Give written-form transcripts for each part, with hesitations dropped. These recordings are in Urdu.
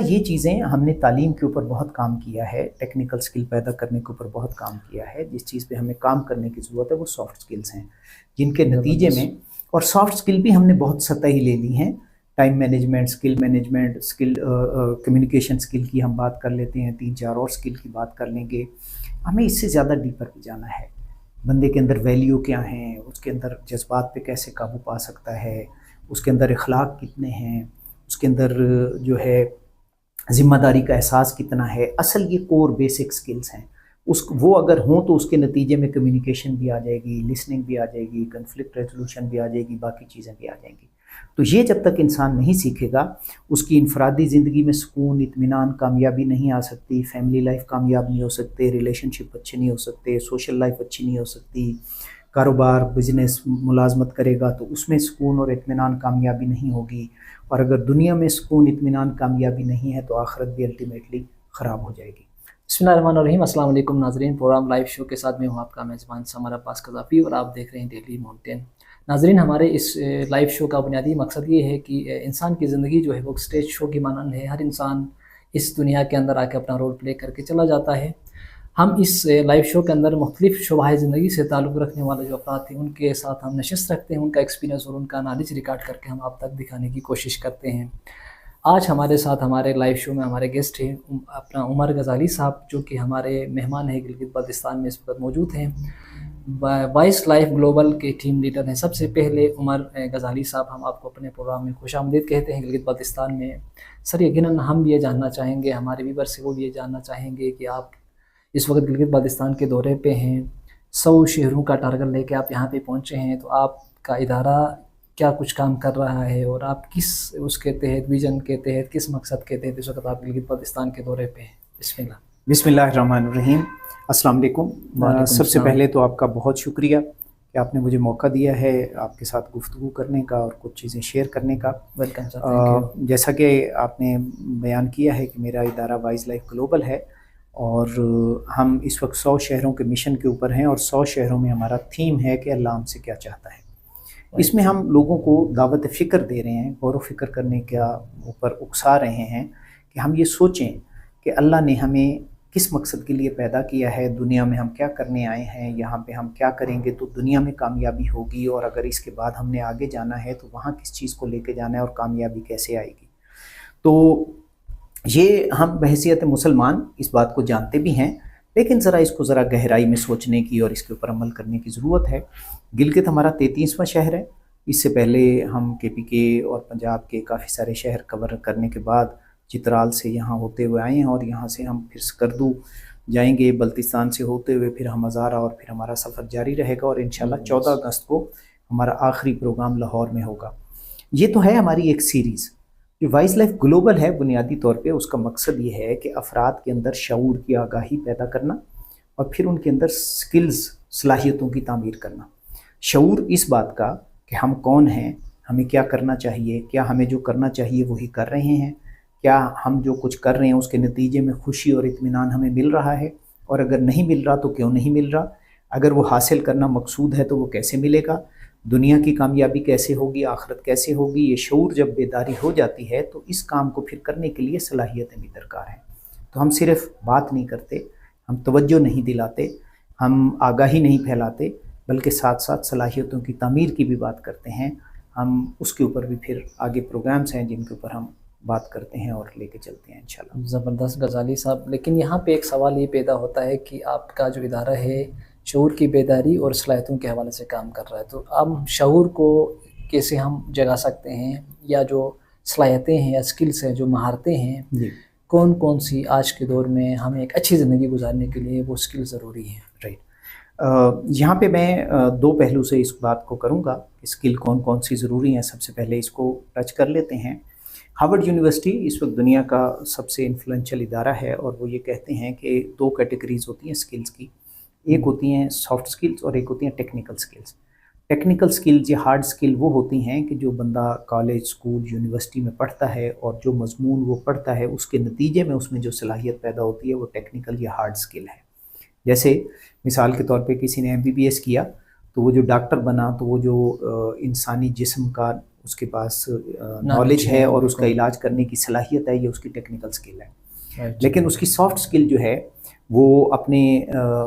یہ چیزیں ہم نے تعلیم کے اوپر بہت کام کیا ہے، ٹیکنیکل سکل پیدا کرنے کے اوپر بہت کام کیا ہے. جس چیز پہ ہمیں کام کرنے کی ضرورت ہے وہ سافٹ سکلز ہیں، جن کے نتیجے میں، اور سافٹ سکل بھی ہم نے بہت سطحی لے لی ہیں. ٹائم مینجمنٹ، سکل مینجمنٹ، سکل کمیونیکیشن سکل کی ہم بات کر لیتے ہیں، 3-4 اور سکل کی بات کر لیں گے. ہمیں اس سے زیادہ ڈیپر پہ جانا ہے. بندے کے اندر ویلیو کیا ہیں، اس کے اندر جذبات پہ کیسے قابو پا سکتا ہے، اس کے اندر اخلاق کتنے ہیں، اس کے اندر جو ہے ذمہ داری کا احساس کتنا ہے. اصل یہ کور بیسک سکلز ہیں. وہ اگر ہوں تو اس کے نتیجے میں کمیونیکیشن بھی آ جائے گی، لسننگ بھی آ جائے گی، کنفلکٹ ریزولوشن بھی آ جائے گی، باقی چیزیں بھی آ جائیں گی. تو یہ جب تک انسان نہیں سیکھے گا، اس کی انفرادی زندگی میں سکون، اطمینان، کامیابی نہیں آ سکتی، فیملی لائف کامیاب نہیں ہو سکتے، ریلیشن شپ اچھے نہیں ہو سکتے، سوشل لائف اچھی نہیں ہو سکتی. کاروبار، بزنس، ملازمت کرے گا تو اس میں سکون اور اطمینان، کامیابی نہیں ہوگی. اور اگر دنیا میں سکون، اطمینان، کامیابی نہیں ہے تو آخرت بھی الٹیمیٹلی خراب ہو جائے گی. بسم اللہ الرحمن الرحیم. السلام علیکم ناظرین. پروگرام لائیو شو کے ساتھ میں ہوں آپ کا میزبان سمر عباس قذافی اور آپ دیکھ رہے ہیں ڈیلی ماؤنٹین. ناظرین، ہمارے اس لائیو شو کا بنیادی مقصد یہ ہے کہ انسان کی زندگی جو ہے وہ اسٹیج شو کی مانند ہے. ہر انسان اس دنیا کے اندر آ کے اپنا رول پلے کر کے چلا جاتا ہے. ہم اس لائیو شو کے اندر مختلف شعبۂ زندگی سے تعلق رکھنے والے جو افراد تھے ان کے ساتھ ہم نشست رکھتے ہیں، ان کا ایکسپیرینس اور ان کا نالج ریکارڈ کر کے ہم آپ تک دکھانے کی کوشش کرتے ہیں. آج ہمارے ساتھ ہمارے لائیو شو میں ہمارے گیسٹ ہیں اپنا عمر غزالی صاحب، جو کہ ہمارے مہمان ہیں، گلگت بلتستان میں اس وقت موجود ہیں. وائس لائف گلوبل کے ٹیم لیڈر ہیں. سب سے پہلے عمر غزالی صاحب، ہم آپ کو اپنے پروگرام میں خوش آمدید کہتے ہیں گلگت بلتستان میں. سر، یقیناً ہم بھی یہ جاننا چاہیں گے، ہمارے ویور سے وہ بھی یہ جاننا چاہیں گے کہ آپ اس وقت گلگت بلتستان کے دورے پہ ہیں، 100 شہروں کا ٹارگٹ لے کے آپ یہاں پہ پہنچے ہیں. تو آپ کا ادارہ کیا کچھ کام کر رہا ہے اور آپ کس اس کے تحت، ویژن کے تحت، کس مقصد کے تحت اس وقت آپ گلگت بلتستان کے دورے پہ ہیں؟ بسم اللہ. بسم اللہ الرحمن الرحیم. السلام علیکم. سب سے پہلے تو آپ کا بہت شکریہ کہ آپ نے مجھے موقع دیا ہے آپ کے ساتھ گفتگو کرنے کا اور کچھ چیزیں شیئر کرنے کا. Welcome sir, thank you. جیسا کہ آپ نے بیان کیا ہے کہ میرا ادارہ وائس لائف گلوبل ہے اور ہم اس وقت 100 شہروں کے مشن کے اوپر ہیں، اور 100 شہروں میں ہمارا تھیم ہے کہ اللہ ہم سے کیا چاہتا ہے. اس میں ہم لوگوں کو دعوت فکر دے رہے ہیں، غور و فکر کرنے کا اوپر اکسا رہے ہیں کہ ہم یہ سوچیں کہ اللہ نے ہمیں کس مقصد کے لیے پیدا کیا ہے، دنیا میں ہم کیا کرنے آئے ہیں، یہاں پہ ہم کیا کریں گے تو دنیا میں کامیابی ہوگی، اور اگر اس کے بعد ہم نے آگے جانا ہے تو وہاں کس چیز کو لے کے جانا ہے اور کامیابی کیسے آئے گی. تو یہ ہم بحیثیت مسلمان اس بات کو جانتے بھی ہیں، لیکن اس کو ذرا گہرائی میں سوچنے کی اور اس کے اوپر عمل کرنے کی ضرورت ہے. گلگت ہمارا 33واں شہر ہے. اس سے پہلے ہم KPK اور پنجاب کے کافی سارے شہر کور کرنے کے بعد چترال سے یہاں ہوتے ہوئے آئے ہیں، اور یہاں سے ہم پھر سکردو جائیں گے، بلتستان سے ہوتے ہوئے پھر ہم ہزارہ، اور پھر ہمارا سفر جاری رہے گا، اور انشاءاللہ 14 اگست کو ہمارا آخری پروگرام لاہور میں ہوگا. یہ تو ہے ہماری ایک سیریز. جو وائس لائف گلوبل ہے بنیادی طور پہ اس کا مقصد یہ ہے کہ افراد کے اندر شعور کی آگاہی پیدا کرنا اور پھر ان کے اندر سکلز، صلاحیتوں کی تعمیر کرنا. شعور اس بات کا کہ ہم کون ہیں، ہمیں کیا کرنا چاہیے، کیا ہمیں جو کرنا چاہیے وہی کر رہے ہیں، کیا ہم جو کچھ کر رہے ہیں اس کے نتیجے میں خوشی اور اطمینان ہمیں مل رہا ہے، اور اگر نہیں مل رہا تو کیوں نہیں مل رہا، اگر وہ حاصل کرنا مقصود ہے تو وہ کیسے ملے گا، دنیا کی کامیابی کیسے ہوگی، آخرت کیسے ہوگی. یہ شعور جب بیداری ہو جاتی ہے تو اس کام کو پھر کرنے کے لیے صلاحیتیں بھی درکار ہیں. تو ہم صرف بات نہیں کرتے، ہم توجہ نہیں دلاتے، ہم آگاہی نہیں پھیلاتے، بلکہ ساتھ ساتھ صلاحیتوں کی تعمیر کی بھی بات کرتے ہیں. ہم اس کے اوپر بھی پھر آگے پروگرامز ہیں جن کے اوپر ہم بات کرتے ہیں اور لے کے چلتے ہیں انشاءاللہ. زبردست غزالی صاحب. لیکن یہاں پہ ایک سوال یہ پیدا ہوتا ہے کہ آپ کا جو ادارہ ہے شعور کی بیداری اور صلاحیتوں کے حوالے سے کام کر رہا ہے، تو اب شعور کو کیسے ہم جگا سکتے ہیں، یا جو صلاحیتیں ہیں یا سکلز ہیں، جو مہارتیں ہیں، جی، کون کون سی آج کے دور میں ہمیں ایک اچھی زندگی گزارنے کے لیے وہ سکل ضروری ہیں؟ رائٹ. یہاں پہ میں 2 پہلو سے اس بات کو کروں گا کہ اسکل کون کون سی ضروری ہیں. سب سے پہلے اس کو ٹچ کر لیتے ہیں. ہارورڈ یونیورسٹی اس وقت دنیا کا سب سے انفلوئنشل ادارہ ہے، اور وہ یہ کہتے ہیں کہ 2 کیٹیگریز ہوتی ہیں اسکلز کی. ایک ہوتی ہیں سافٹ اسکلز اور ایک ہوتی ہیں ٹیکنیکل اسکلز. ٹیکنیکل اسکلز یا ہارڈ اسکل وہ ہوتی ہیں کہ جو بندہ کالج، اسکول، یونیورسٹی میں پڑھتا ہے اور جو مضمون وہ پڑھتا ہے اس کے نتیجے میں اس میں جو صلاحیت پیدا ہوتی ہے وہ ٹیکنیکل یا ہارڈ اسکل ہے. جیسے مثال کے طور پہ کسی نے MBBS کیا تو وہ جو ڈاکٹر بنا تو وہ جو انسانی جسم کا اس کے پاس نالج ہے اور اس کا علاج کرنے کی صلاحیت ہے، یہ اس کی ٹیکنیکل سکل ہے. لیکن اس کی سافٹ سکل جو ہے وہ اپنے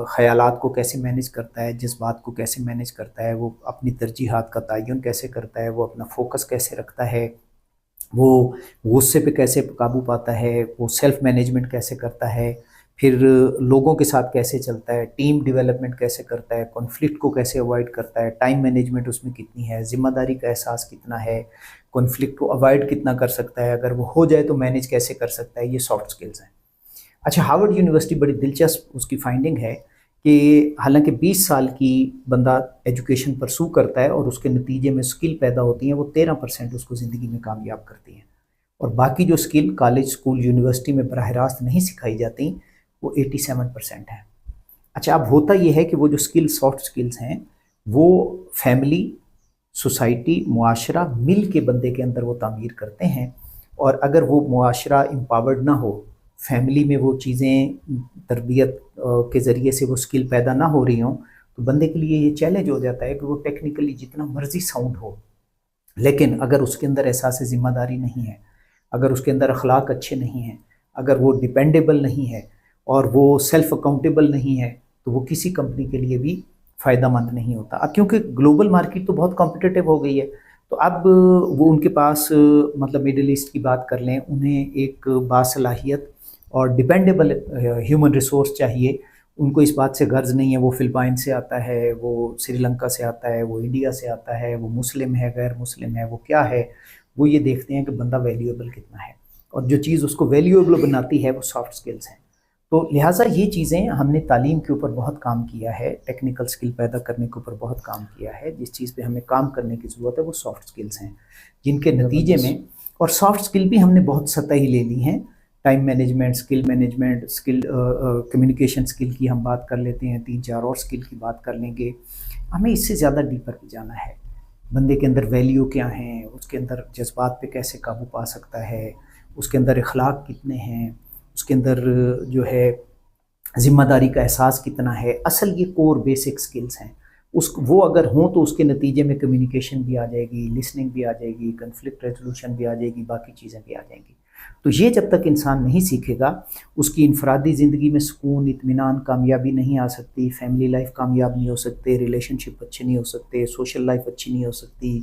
خیالات کو کیسے مینیج کرتا ہے، جذبات کو کیسے مینیج کرتا ہے، وہ اپنی ترجیحات کا تعین کیسے کرتا ہے، وہ اپنا فوکس کیسے رکھتا ہے، وہ غصے پہ کیسے قابو پاتا ہے، وہ سیلف مینجمنٹ کیسے کرتا ہے، پھر لوگوں کے ساتھ کیسے چلتا ہے، ٹیم ڈیولپمنٹ کیسے کرتا ہے، کانفلکٹ کو کیسے اوائڈ کرتا ہے، ٹائم مینجمنٹ اس میں کتنی ہے، ذمہ داری کا احساس کتنا ہے، کانفلکٹ کو اوائڈ کتنا کر سکتا ہے، اگر وہ ہو جائے تو مینیج کیسے کر سکتا ہے، یہ سافٹ سکلز ہیں. اچھا، ہارورڈ یونیورسٹی بڑی دلچسپ اس کی فائنڈنگ ہے کہ حالانکہ 20 سال کی بندہ ایجوکیشن پرسو کرتا ہے اور اس کے نتیجے میں سکل پیدا ہوتی ہیں، وہ 13% اس کو زندگی میں کامیاب کرتی ہیں، اور باقی جو سکل کالج، اسکول، یونیورسٹی میں براہ راست نہیں سکھائی جاتی وہ 87% ہیں. اچھا، اب ہوتا یہ ہے کہ وہ جو سکل، سافٹ سکلز ہیں، وہ فیملی، سوسائٹی، معاشرہ مل کے بندے کے اندر وہ تعمیر کرتے ہیں، اور اگر وہ معاشرہ امپاورڈ نہ ہو، فیملی میں وہ چیزیں تربیت کے ذریعے سے وہ سکل پیدا نہ ہو رہی ہوں، تو بندے کے لیے یہ چیلنج ہو جاتا ہے کہ وہ ٹیکنیکلی جتنا مرضی ساؤنڈ ہو، لیکن اگر اس کے اندر احساس ذمہ داری نہیں ہے، اگر اس کے اندر اخلاق اچھے نہیں ہیں، اگر وہ ڈیپینڈیبل نہیں ہے اور وہ سیلف اکاؤنٹیبل نہیں ہے، تو وہ کسی کمپنی کے لیے بھی فائدہ مند نہیں ہوتا. اب کیونکہ گلوبل مارکیٹ تو بہت کمپٹیٹیو ہو گئی ہے، تو اب وہ ان کے پاس مطلب مڈل ایسٹ کی بات کر لیں، انہیں ایک باصلاحیت اور ڈیپینڈیبل ہیومن ریسورس چاہیے. ان کو اس بات سے غرض نہیں ہے وہ فلپائن سے آتا ہے، وہ سری لنکا سے آتا ہے، وہ انڈیا سے آتا ہے، وہ مسلم ہے، غیر مسلم ہے، وہ کیا ہے. وہ یہ دیکھتے ہیں کہ بندہ ویلیویبل کتنا ہے، اور جو چیز اس کو ویلیویبل بناتی ہے وہ سافٹ سکلز ہیں. تو لہٰذا یہ چیزیں ہم نے تعلیم کے اوپر بہت کام کیا ہے، ٹیکنیکل سکل پیدا کرنے کے اوپر بہت کام کیا ہے. جس چیز پہ ہمیں کام کرنے کی ضرورت ہے وہ سافٹ سکلز ہیں، جن کے نتیجے میں، اور سافٹ سکل بھی ہم نے بہت سطحی لے لی ہیں. ٹائم مینجمنٹ، سکل مینجمنٹ، سکل کمیونیکیشن سکل کی ہم بات کر لیتے ہیں، 3-4 اور سکل کی بات کر لیں گے. ہمیں اس سے زیادہ ڈیپر پہ جانا ہے. بندے کے اندر ویلیو کیا ہیں، اس کے اندر جذبات پہ کیسے قابو پا سکتا ہے، اس کے اندر اخلاق کتنے ہیں، اس کے اندر جو ہے ذمہ داری کا احساس کتنا ہے. اصل یہ کور بیسک سکلز ہیں. وہ اگر ہوں تو اس کے نتیجے میں کمیونیکیشن بھی آ جائے گی، لسننگ بھی آ جائے گی، کنفلکٹ ریزولوشن بھی آ جائے گی، باقی چیزیں بھی آ جائیں گی. تو یہ جب تک انسان نہیں سیکھے گا، اس کی انفرادی زندگی میں سکون، اطمینان، کامیابی نہیں آ سکتی، فیملی لائف کامیاب نہیں ہو سکتے، ریلیشن شپ اچھے نہیں ہو سکتے، سوشل لائف اچھی نہیں ہو سکتی،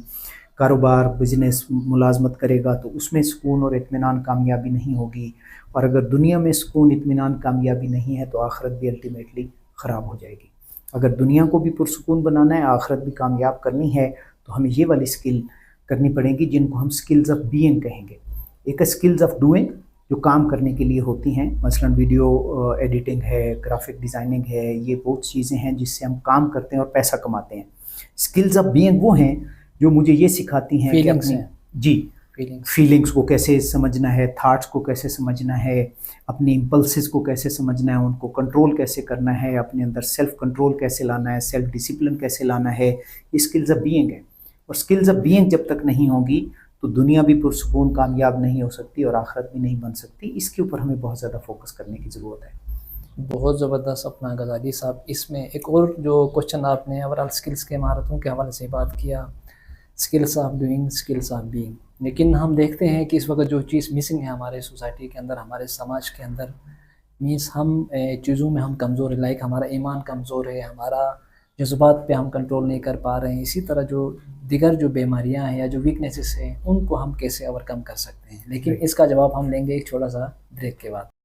کاروبار، بزنس، ملازمت کرے گا تو اس میں سکون اور اطمینان، کامیابی نہیں ہوگی. اور اگر دنیا میں سکون، اطمینان، کامیابی نہیں ہے تو آخرت بھی الٹیمیٹلی خراب ہو جائے گی. اگر دنیا کو بھی پرسکون بنانا ہے، آخرت بھی کامیاب کرنی ہے، تو ہمیں یہ والی سکل کرنی پڑیں گی جن کو ہم سکلز آف بینگ کہیں گے. ایک سکلز آف ڈوئنگ جو کام کرنے کے لیے ہوتی ہیں، مثلا ویڈیو ایڈیٹنگ ہے، گرافک ڈیزائننگ ہے، یہ بہت چیزیں ہیں جس سے ہم کام کرتے ہیں اور پیسہ کماتے ہیں. سکلز آف بینگ وہ ہیں جو مجھے یہ سکھاتی ہیں کہ اپنی فیلنگس کو کیسے سمجھنا ہے، تھاٹس کو کیسے سمجھنا ہے، اپنی امپلسز کو کیسے سمجھنا ہے، ان کو کنٹرول کیسے کرنا ہے، اپنے اندر سیلف کنٹرول کیسے لانا ہے، سیلف ڈسپلن کیسے لانا ہے. یہ سکلز آف بینگ ہے. اور سکلز آف بینگ جب تک نہیں ہوگی تو دنیا بھی پرسکون کامیاب نہیں ہو سکتی اور آخرت بھی نہیں بن سکتی. اس کے اوپر ہمیں بہت زیادہ فوکس کرنے کی ضرورت ہے. بہت زبردست اپنا غزالی صاحب. اس میں ایک اور جو کوشچن آپ نے اوورال سکلز کے مہارتوں کے حوالے سے بات کیا، skills of doing, skills of being. لیکن ہم دیکھتے ہیں کہ اس وقت جو چیز مسنگ ہے ہمارے سوسائٹی کے اندر، ہمارے سماج کے اندر، مینس ہم چیزوں میں ہم کمزور ہیں. لائک ہمارا ایمان کمزور ہے، ہمارا جذبات پہ ہم کنٹرول نہیں کر پا رہے ہیں. اسی طرح جو دیگر جو بیماریاں ہیں یا جو ویکنیسز ہیں ان کو ہم کیسے اوور کم کر سکتے ہیں. لیکن اس کا جواب ہم لیں گے ایک چھوٹا سا بریک کے بعد.